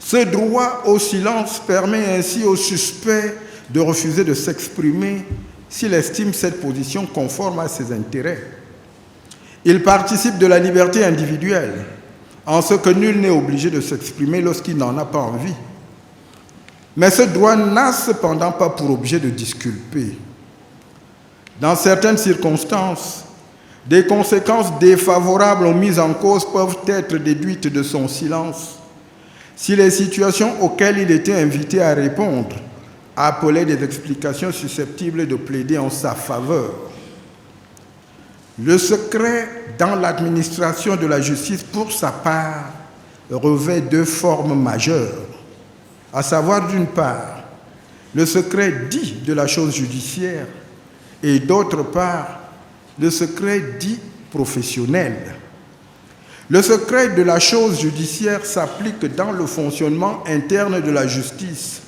Ce droit au silence permet ainsi au suspect de refuser de s'exprimer s'il estime cette position conforme à ses intérêts. Il participe de la liberté individuelle, en ce que nul n'est obligé de s'exprimer lorsqu'il n'en a pas envie. Mais ce droit n'a cependant pas pour objet de disculper. Dans certaines circonstances, des conséquences défavorables aux mises en cause peuvent être déduites de son silence si les situations auxquelles il était invité à répondre appelaient des explications susceptibles de plaider en sa faveur. Le secret dans l'administration de la justice, pour sa part, revêt deux formes majeures, à savoir d'une part le secret dit de la chose judiciaire et d'autre part le secret dit professionnel. Le secret de la chose judiciaire s'applique dans le fonctionnement interne de la justice.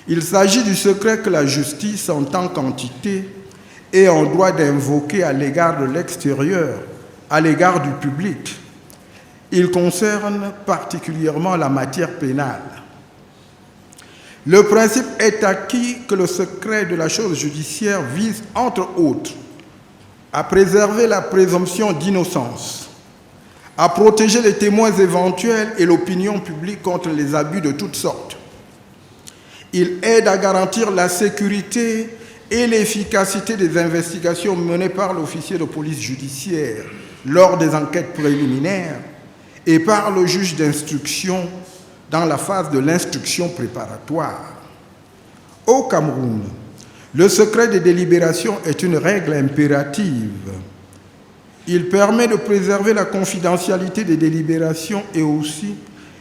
Il s'agit du secret que la justice, en tant qu'entité, est en droit d'invoquer à l'égard de l'extérieur, à l'égard du public. Il concerne particulièrement la matière pénale. Le principe est acquis que le secret de la chose judiciaire vise, entre autres, à préserver la présomption d'innocence, à protéger les témoins éventuels et l'opinion publique contre les abus de toutes sortes. Il aide à garantir la sécurité et l'efficacité des investigations menées par l'officier de police judiciaire lors des enquêtes préliminaires et par le juge d'instruction dans la phase de l'instruction préparatoire. Au Cameroun, le secret des délibérations est une règle impérative. Il permet de préserver la confidentialité des délibérations et aussi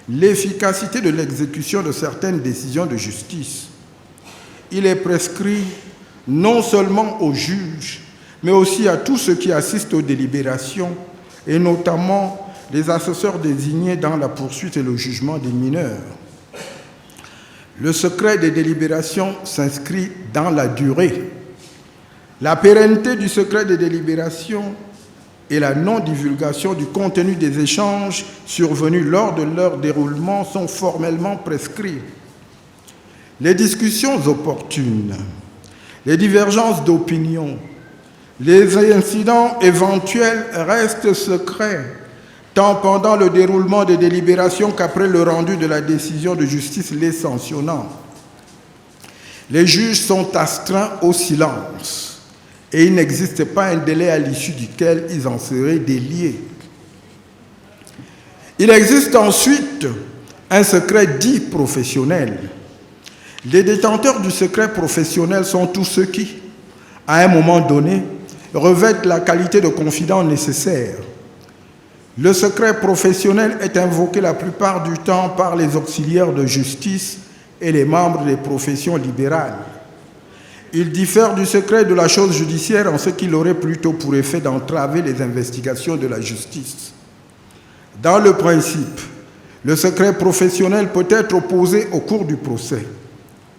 l'efficacité de l'exécution de certaines décisions de justice. Il est prescrit non seulement aux juges, mais aussi à tous ceux qui assistent aux délibérations, et notamment les assesseurs désignés dans la poursuite et le jugement des mineurs. Le secret des délibérations s'inscrit dans la durée. La pérennité du secret des délibérations et la non-divulgation du contenu des échanges survenus lors de leur déroulement sont formellement prescrits. Les discussions opportunes, les divergences d'opinion, les incidents éventuels restent secrets, tant pendant le déroulement des délibérations qu'après le rendu de la décision de justice les sanctionnant. Les juges sont astreints au silence et il n'existe pas un délai à l'issue duquel ils en seraient déliés. Il existe ensuite un secret dit professionnel. Les détenteurs du secret professionnel sont tous ceux qui, à un moment donné, revêtent la qualité de confident nécessaire. Le secret professionnel est invoqué la plupart du temps par les auxiliaires de justice et les membres des professions libérales. Il diffère du secret de la chose judiciaire en ce qu'il aurait plutôt pour effet d'entraver les investigations de la justice. Dans le principe, le secret professionnel peut être opposé au cours du procès.